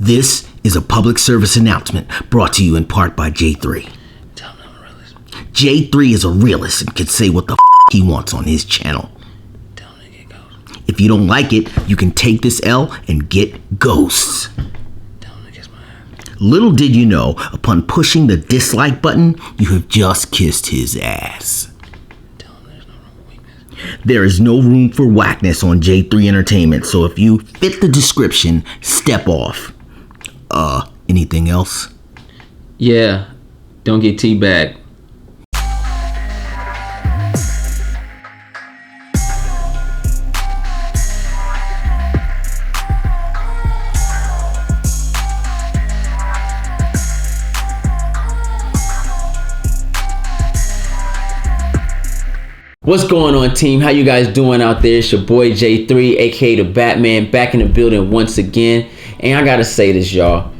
This is a public service announcement brought to you in part by Jay-3. Tell me I'm a realist. Jay-3 is a realist and can say what the he wants on his channel. Tell me to get ghosts. If you don't like it, you can take this L and get ghosts. Tell me to kiss my ass. Little did you know, upon pushing the dislike button, you have just kissed his ass. Tell him there's no room for weakness. There is no room for whackness on J3 Entertainment, so if you fit the description, step off. Anything else? Yeah, don't get teabagged. What's going on, team? How you guys doing out there? It's your boy J3, aka the Batman, back in the building once again. And I gotta say this, y'all.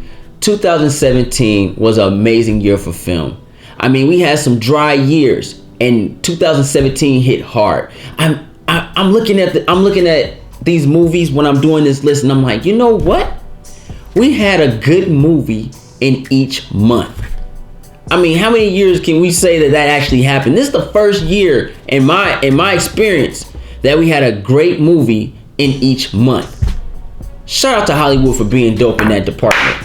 2017 was an amazing year for film. I mean, we had some dry years, and 2017 hit hard. I'm looking at these movies when I'm doing this list, and I'm like, you know what? We had a good movie in each month. I mean, how many years can we say that actually happened? This is the first year in my experience that we had a great movie in each month. Shout out to Hollywood for being dope in that department.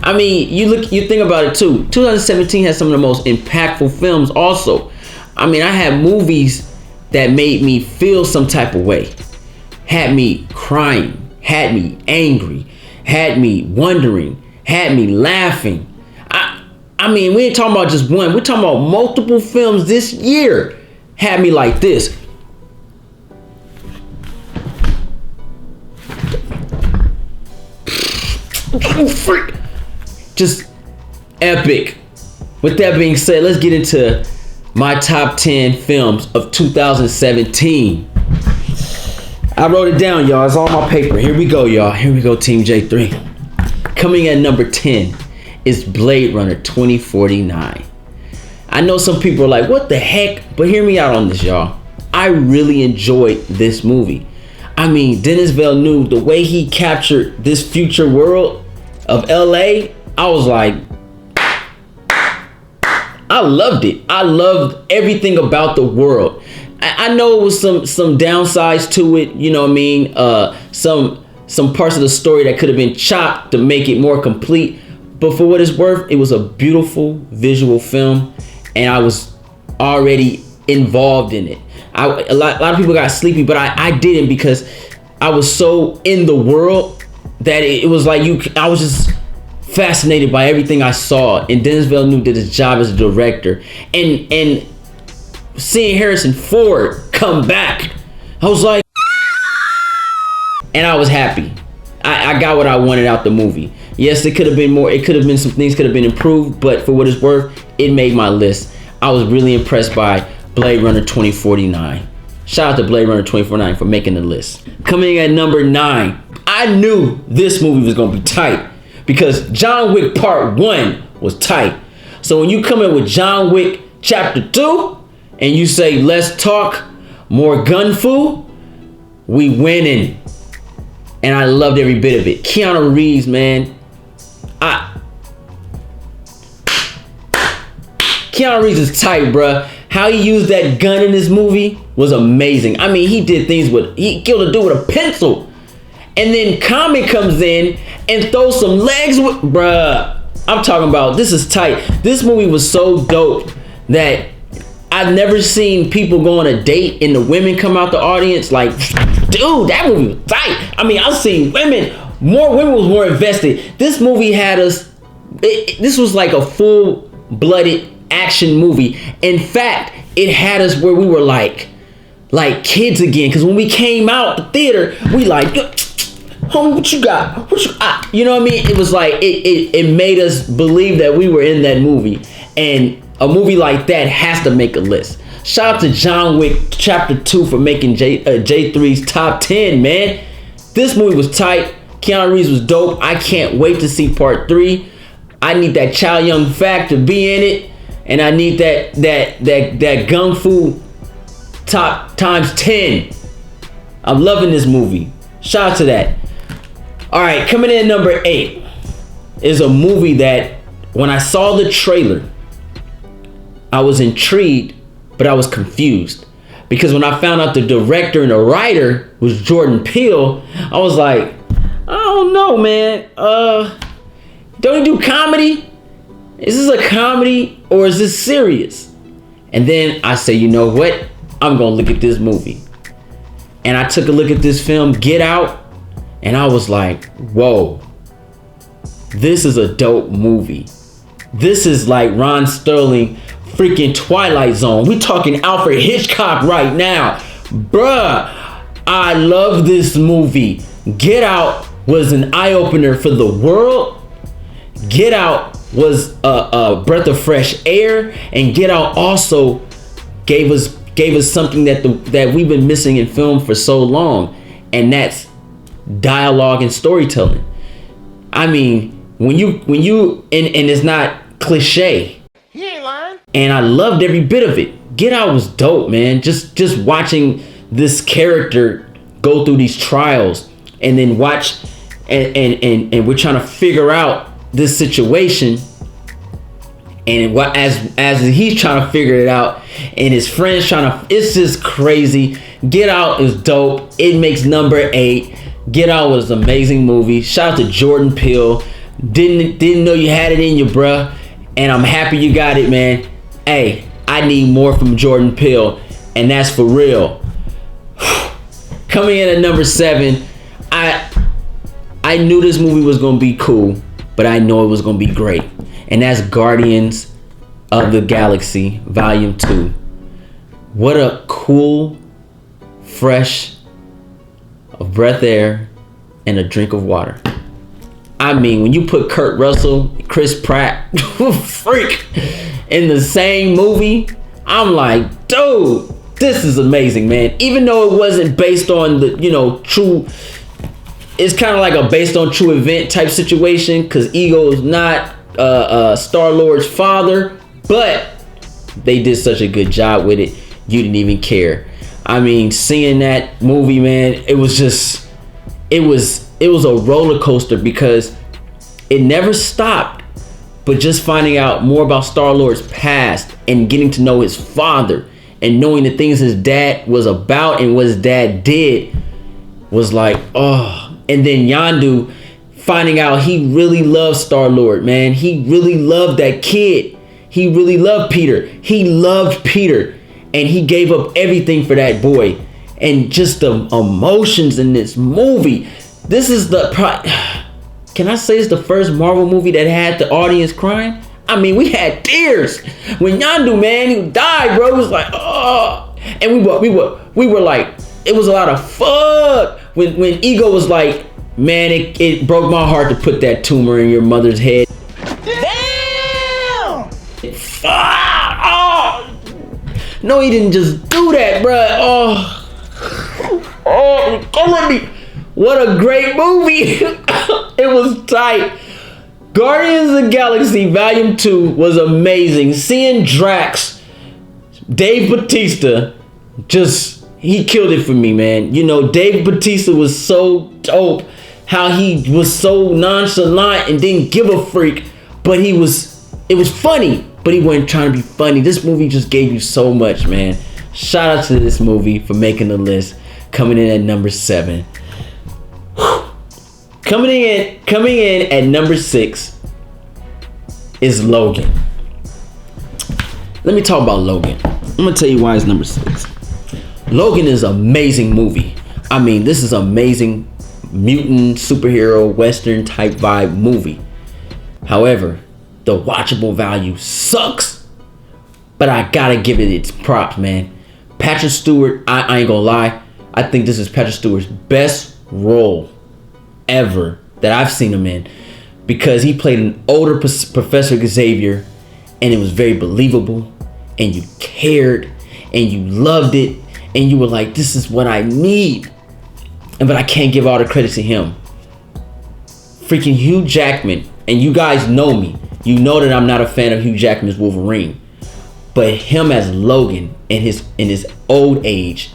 I mean, you think about it too. 2017 had some of the most impactful films also. I mean, I had movies that made me feel some type of way. Had me crying, had me angry, had me wondering, had me laughing. I mean, we ain't talking about just one. We're talking about multiple films this year had me like this. Just epic. With that being said, let's get into my top 10 films of 2017. I wrote it down, y'all. It's on my paper. Here we go, y'all. Here we go, Team J3. Coming at number 10 is Blade Runner 2049. I know some people are like, what the heck? But hear me out on this, y'all. I really enjoyed this movie. I mean, Denis Villeneuve, the way he captured this future world of LA, I was like, I loved it. I loved everything about the world. I know it was some downsides to it, you know what I mean? Some parts of the story that could have been chopped to make it more complete. But for what it's worth, it was a beautiful visual film, and I was already involved in it. A lot of people got sleepy, but I didn't, because I was so in the world that it was like I was just fascinated by everything I saw. And Denis Villeneuve did his job as a director, and seeing Harrison Ford come back, I was like, and I was happy. I got what I wanted out the movie. Yes, it could have been more. It could have been some things could have been improved, but for what it's worth, it made my list. I was really impressed by Blade Runner 2049. Shout out to Blade Runner 2049 for making the list. Coming at number 9, I knew this movie was gonna be tight because John Wick Part 1 was tight. So when you come in with John Wick Chapter 2 and you say, let's talk more gun fu, we winning. And I loved every bit of it. Keanu Reeves, man. Keanu Reeves is tight, bruh. How he used that gun in this movie was amazing. I mean, he did things he killed a dude with a pencil. And then Kami comes in and throws some legs with, bruh. I'm talking about, this is tight. This movie was so dope that I've never seen people go on a date and the women come out the audience like, dude, that movie was tight. I mean, I've seen more women was more invested. This movie had us, this was like a full-blooded action movie. In fact, it had us where we were like kids again. Because when we came out the theater, we like, homie, what you got? You know what I mean? It was like, it made us believe that we were in that movie. And a movie like that has to make a list. Shout out to John Wick Chapter 2 for making J3's top 10, man. This movie was tight. Keanu Reeves was dope. I can't wait to see Part 3. I need that Chow Yun Fat to be in it. And I need that Gung Fu top times 10. I'm loving this movie. Shout out to that. All right, coming in number 8 is a movie that when I saw the trailer, I was intrigued, but I was confused. Because when I found out the director and the writer was Jordan Peele, I was like, I don't know, man. Don't he do comedy? Is this a comedy or is this serious? And then I say, you know what? I'm gonna look at this movie. And I took a look at this film, Get Out, and I was like, whoa, this is a dope movie. This is like Ron Sterling freaking Twilight Zone. We talking Alfred Hitchcock right now. Bruh, I love this movie. Get Out was an eye-opener for the world. Get Out was a breath of fresh air, and Get Out also gave us something that we've been missing in film for so long, and that's dialogue and storytelling. I mean, when you and it's not cliche. He ain't lying. And I loved every bit of it. Get Out was dope, man. Just watching this character go through these trials, and then watch and we're trying to figure out this situation, and what as he's trying to figure it out, and his friends trying to, it's just crazy. Get Out is dope. It makes number 8. Get Out was an amazing movie. Shout out to Jordan Peele. Didn't know you had it in you, bruh, and I'm happy you got it, man. Hey, I need more from Jordan Peele, and that's for real. Coming in at number 7, I knew this movie was gonna be cool, but I know it was gonna be great, and that's Guardians of the Galaxy Volume 2. What a cool, fresh, a breath of air and a drink of water. I mean, when you put Kurt Russell, Chris Pratt, freak, in the same movie, I'm like, dude, this is amazing, man. Even though it wasn't based on the, true, it's kind of like a based on true event type situation, because Ego is not Star-Lord's father, but they did such a good job with it, you didn't even care. I mean, seeing that movie, man, it was a roller coaster, because it never stopped. But just finding out more about Star-Lord's past and getting to know his father and knowing the things his dad was about and what his dad did was like, oh. And then Yondu finding out he really loved Star-Lord, man. He really loved that kid. He really loved Peter. He loved Peter. And he gave up everything for that boy. And just the emotions in this movie. This is can I say it's the first Marvel movie that had the audience crying? I mean, we had tears when Yondu, man, he died, bro. It was like, oh, and we were like, it was a lot of fuck when Ego was like, man, it broke my heart to put that tumor in your mother's head. Damn! Fuck! Oh, no, he didn't just do that, bro. Oh, you're killing me. What a great movie. It was tight. Guardians of the Galaxy Volume 2 was amazing. Seeing Drax, Dave Bautista, he killed it for me, man. Dave Bautista was so dope. How he was so nonchalant and didn't give a freak. But it was funny, but he wasn't trying to be funny. This movie just gave you so much, man. Shout out to this movie for making the list. Coming in at number 7. Coming in at number 6 is Logan. Let me talk about Logan. I'm gonna tell you why it's number 6. Logan is an amazing movie. I mean, this is amazing mutant superhero western type vibe movie. However, the watchable value sucks. But I gotta give it its props, man. Patrick Stewart, I ain't gonna lie. I think this is Patrick Stewart's best role ever that I've seen him in, because he played an older Professor Xavier, and it was very believable, and you cared, and you loved it, and you were like, this is what I need. But I can't give all the credit to him. Freaking Hugh Jackman, and you guys know me. You know that I'm not a fan of Hugh Jackman's Wolverine, but him as Logan in his old age,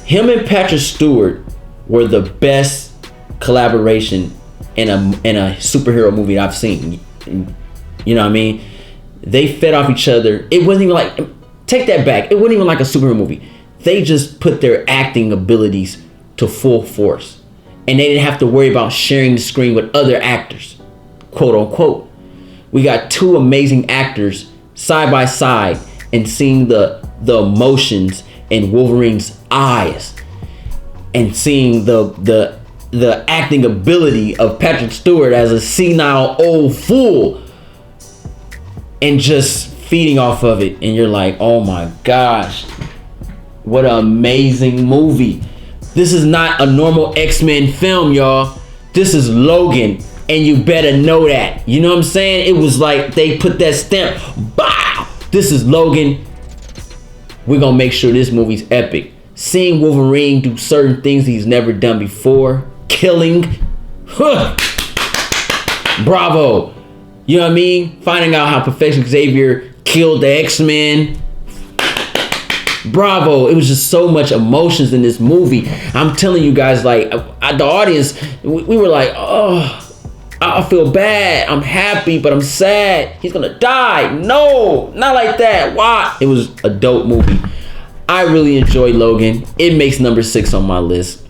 Him and Patrick Stewart were the best collaboration in a superhero movie I've seen. You know what I mean? They fed off each other. It wasn't even like, take that back. It wasn't even like a superhero movie. They just put their acting abilities to full force. And they didn't have to worry about sharing the screen with other actors, quote unquote. We got two amazing actors side by side and seeing the emotions in Wolverine's eyes and seeing the acting ability of Patrick Stewart as a senile old fool and just feeding off of it. And you're like, oh my gosh, what an amazing movie. This is not a normal X-Men film, y'all. This is Logan, and you better know that. You know what I'm saying? It was like they put that stamp. Bah! This is Logan. We're gonna make sure this movie's epic. Seeing Wolverine do certain things he's never done before. Killing. Huh. Bravo. You know what I mean? Finding out how Professor Xavier killed the X-Men. Bravo. It was just so much emotions in this movie. I'm telling you guys, like, the audience, we were like, oh, I feel bad. I'm happy, but I'm sad. He's gonna die. No, not like that. Why? It was a dope movie. I really enjoyed Logan. It makes number 6 on my list.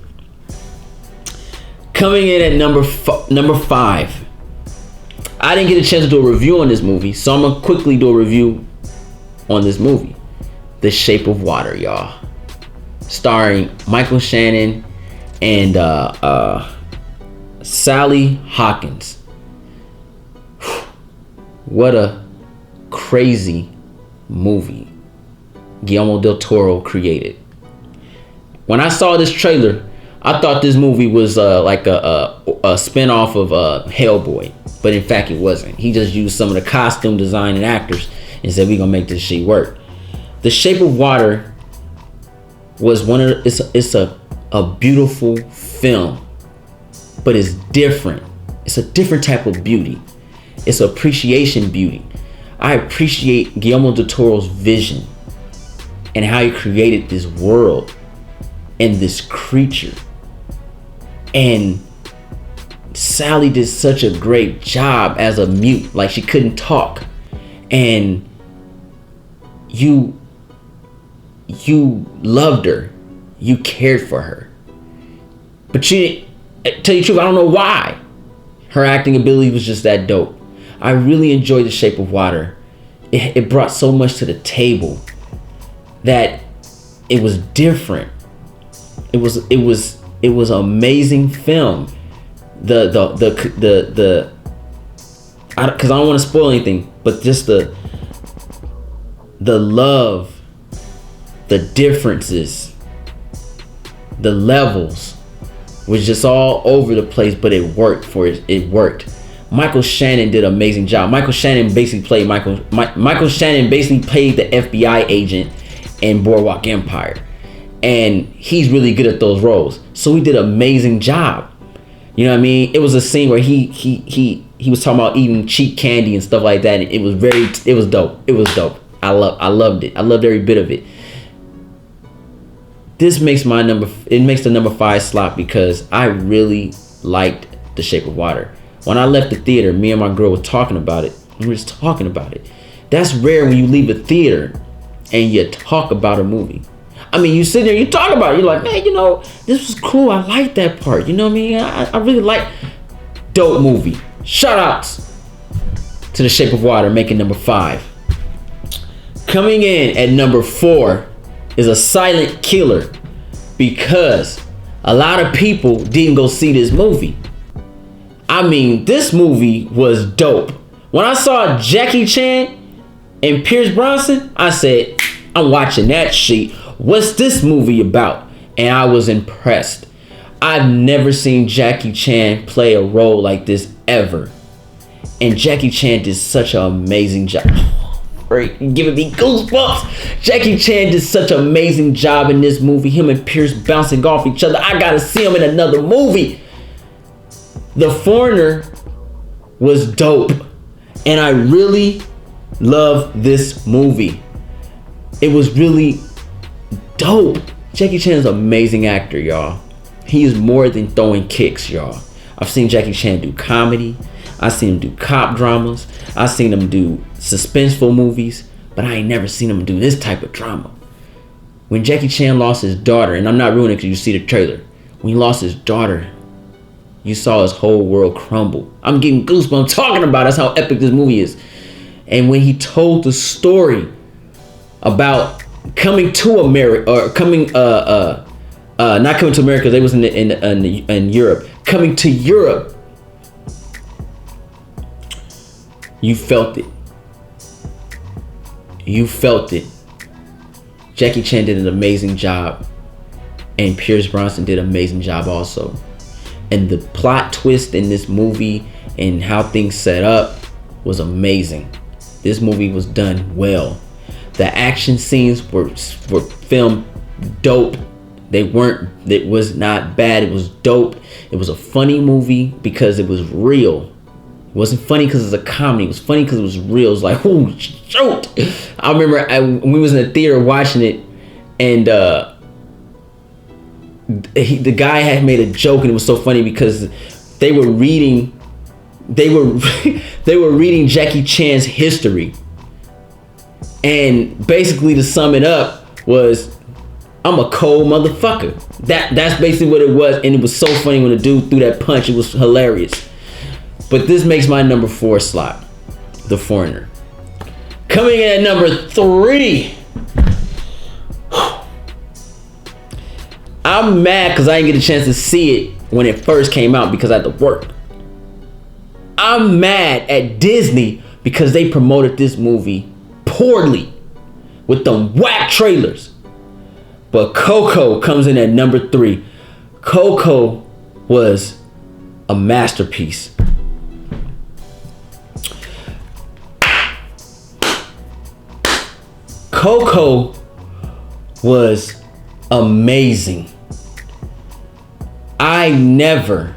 Coming in at number 5. I didn't get a chance to do a review on this movie, so I'm gonna quickly do a review on this movie. The Shape of Water, y'all. Starring Michael Shannon and Sally Hawkins. What a crazy movie Guillermo del Toro created. When I saw this trailer, I thought this movie was like a spin-off of Hellboy, but in fact it wasn't. He just used some of the costume design and actors and said, we're gonna make this shit work. The Shape of Water was it's a beautiful film, but it's different. It's a different type of beauty. It's appreciation beauty. I appreciate Guillermo del Toro's vision and how he created this world and this creature. And Sally did such a great job as a mute, like she couldn't talk. And you loved her. You cared for her. But tell you the truth, I don't know why. Her acting ability was just that dope. I really enjoyed The Shape of Water. It brought so much to the table that it was different. It was an amazing film. Because I don't want to spoil anything, but just the love, the differences, the levels was just all over the place, but it worked for it. It worked. Michael Shannon did an amazing job. Michael Shannon basically played the FBI agent in Boardwalk Empire, and he's really good at those roles. So he did an amazing job. You know what I mean? It was a scene where he was talking about eating cheap candy and stuff like that. And it was dope. It was dope. I loved it. I loved every bit of it. This makes the number 5 slot because I really liked The Shape of Water. When I left the theater, me and my girl were talking about it. We were just talking about it. That's rare when you leave a theater and you talk about a movie. I mean, you sit there, you talk about it. You're like, man, this was cool. I like that part. You know what I mean? I really like. Dope movie. Shout outs to The Shape of Water, making number 5. Coming in at number 4 is a silent killer because a lot of people didn't go see this movie. I mean, this movie was dope. When I saw Jackie Chan and Pierce Brosnan, I said, I'm watching that shit. What's this movie about? And I was impressed. I've never seen Jackie Chan play a role like this ever. And Jackie Chan did such an amazing job. Right, giving me goosebumps. Jackie Chan did such an amazing job in this movie. Him and Pierce bouncing off each other. I gotta see him in another movie. The Foreigner was dope. And I really love this movie. It was really dope. Jackie Chan is an amazing actor, y'all. He is more than throwing kicks, y'all. I've seen Jackie Chan do comedy. I've seen him do cop dramas. I've seen him do suspenseful movies. But I ain't never seen him do this type of drama. When Jackie Chan lost his daughter, and I'm not ruining it because you see the trailer. When he lost his daughter, you saw his whole world crumble. I'm getting goosebumps talking about it. That's how epic this movie is. And when he told the story about coming to America, or coming, not coming to America, they was in Europe. Coming to Europe, you felt it. You felt it. Jackie Chan did an amazing job, and Pierce Brosnan did an amazing job also. And the plot twist in this movie and how things set up was amazing. This movie was done well. The action scenes were filmed dope. It was not bad. It was dope. It was a funny movie because it was real. It wasn't funny because it's a comedy. It was funny because it was real. It was like, oh, shoot. I remember we was in the theater watching it, and the guy had made a joke, and it was so funny because they were reading Jackie Chan's history. And basically, to sum it up, was I'm a cold motherfucker. That's basically what it was, and it was so funny when the dude threw that punch. It was hilarious. But this makes my number 4 slot, The Foreigner. Coming in at number 3. I'm mad because I didn't get a chance to see it when it first came out because I had to work. I'm mad at Disney because they promoted this movie poorly with them whack trailers. But Coco comes in at number 3. Coco was a masterpiece. Coco was amazing. I never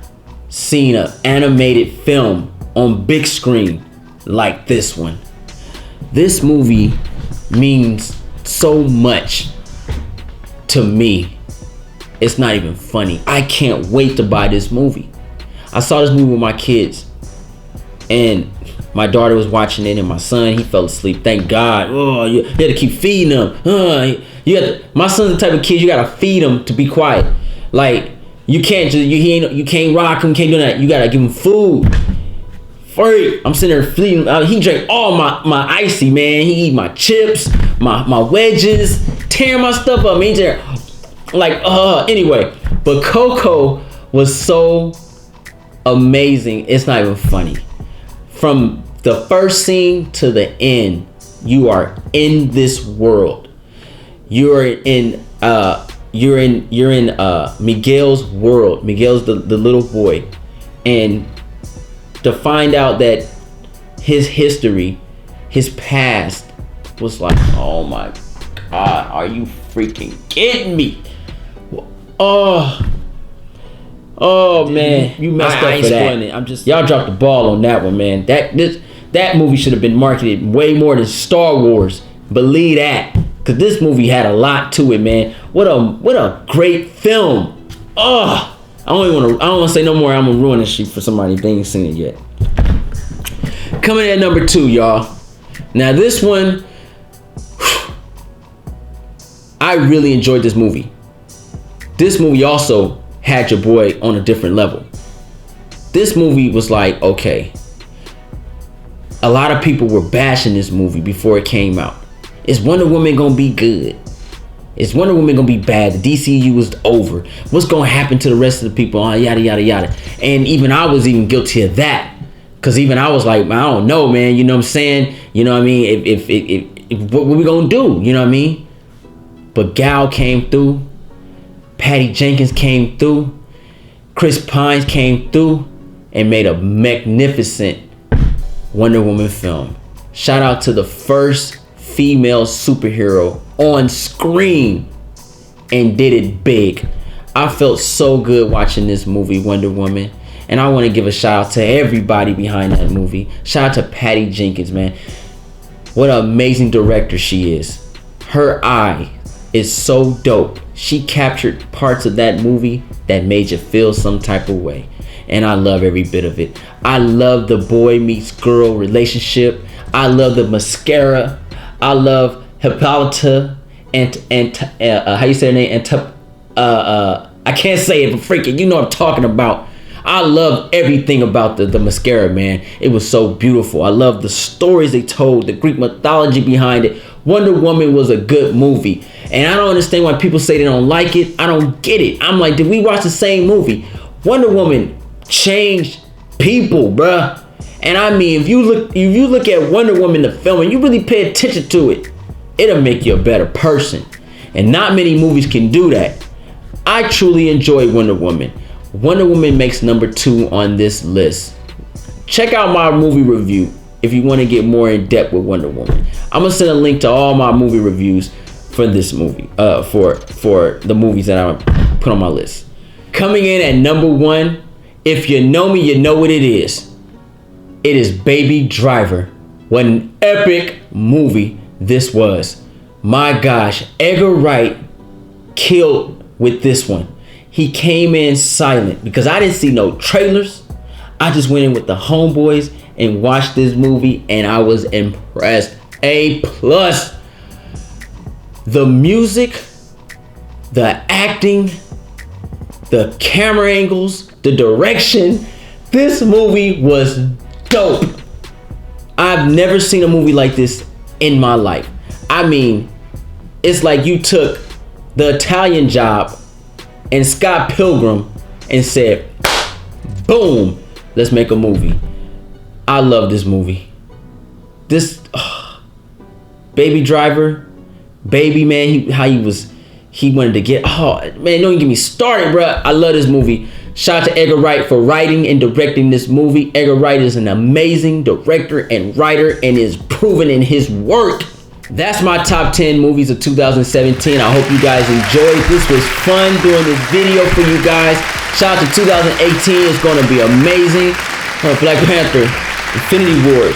seen an animated film on big screen like this one. This movie means so much to me. It's not even funny. I can't wait to buy this movie. I saw this movie with my kids, and my daughter was watching it, and my son, he fell asleep. Thank God. Oh, you had to keep feeding them. My son's the type of kid you gotta feed him to be quiet. Like, you can't just you can't rock him, can't do that. You gotta give him food. Free. I'm sitting there feeding. He drank all my icy, man. He eat my chips, my wedges, tearing my stuff up. He's there like anyway. But Coco was so amazing. It's not even funny. From the first scene to the end, you are in this world. You're in Miguel's world. Miguel's the little boy, and to find out that his history, his past, was like, oh my God, are you freaking kidding me? Oh man, you messed up for that. Y'all dropped the ball on that one, man. That movie should have been marketed way more than Star Wars. Believe that, because this movie had a lot to it, man. What a great film. I don't want to say no more. I'm gonna ruin this shit for somebody if they ain't seen it yet. Coming in at number 2, y'all. Now this one, I really enjoyed this movie. This movie also had your boy on a different level. This movie was like, okay, a lot of people were bashing this movie before it came out. Is Wonder Woman gonna be good? Is Wonder Woman gonna be bad? The DCU was over. What's gonna happen to the rest of the people? Yada yada yada. And even I was even guilty of that, because even I was like, I don't know, man. You know what I'm saying? You know what I mean? If what we gonna do? You know what I mean? But Gal came through. Patty Jenkins came through. Chris Pine came through and made a magnificent Wonder Woman film. Shout out to the first female superhero on screen, and did it big. I felt so good watching this movie, Wonder Woman. And I want to give a shout out to everybody behind that movie. Shout out to Patty Jenkins, man. What an amazing director she is. Her eye is so dope. She captured parts of that movie that made you feel some type of way. And I love every bit of it. I love the boy meets girl relationship. I love the mascara. I love Hippolyta and how you say her name? I can't say it, but freaking, you know what I'm talking about. I love everything about the mascara, man. It was so beautiful. I love the stories they told, the Greek mythology behind it. Wonder Woman was a good movie. And I don't understand why people say they don't like it. I don't get it. I'm like, did we watch the same movie? Wonder Woman changed people, bruh. And I mean, if you look at Wonder Woman the film and you really pay attention to it, it'll make you a better person. And not many movies can do that. I truly enjoy Wonder Woman. Wonder Woman makes number 2 on this list. Check out my movie review if you want to get more in depth with Wonder Woman. I'm gonna send a link to all my movie reviews for this movie, for the movies that I put on my list. Coming in at number 1, if you know me, you know what it is. It is Baby Driver. What an epic movie this was. My gosh, Edgar Wright killed with this one. He came in silent because I didn't see no trailers. I just went in with the homeboys and watched this movie and I was impressed. A+. The music, the acting, the camera angles, the direction. This movie was dope. I've never seen a movie like this in my life. I mean, it's like you took The Italian Job and Scott Pilgrim and said, boom, let's make a movie. I love this movie. This Baby Driver, Baby, man, he wanted to get, man, don't even get me started, bruh. I love this movie. Shout out to Edgar Wright for writing and directing this movie. Edgar Wright is an amazing director and writer and is proven in his work. That's my top 10 movies of 2017. I hope you guys enjoyed. This was fun doing this video for you guys. Shout out to 2018. It's going to be amazing. Black Panther, Infinity Wars,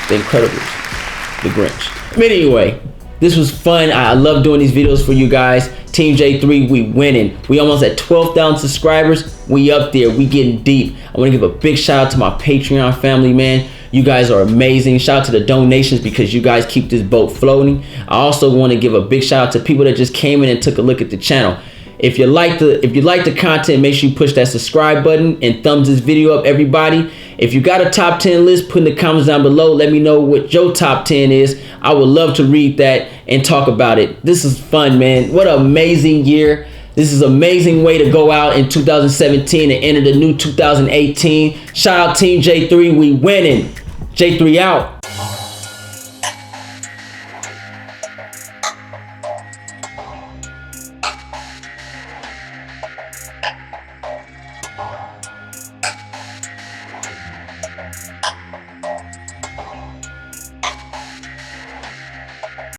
The Incredibles, The Grinch. But anyway, this was fun. I love doing these videos for you guys. Team J3, we winning. We almost at 12,000 subscribers. We up there. We getting deep. I want to give a big shout out to my Patreon family, man. You guys are amazing. Shout out to the donations because you guys keep this boat floating. I also want to give a big shout out to people that just came in and took a look at the channel. If you like the content, make sure you push that subscribe button and thumbs this video up, everybody. If you got a top 10 list, put in the comments down below. Let me know what your top 10 is. I would love to read that and talk about it. This is fun, man. What an amazing year. This is an amazing way to go out in 2017 and enter the new 2018. Shout out Team J3, we winning. J3 out.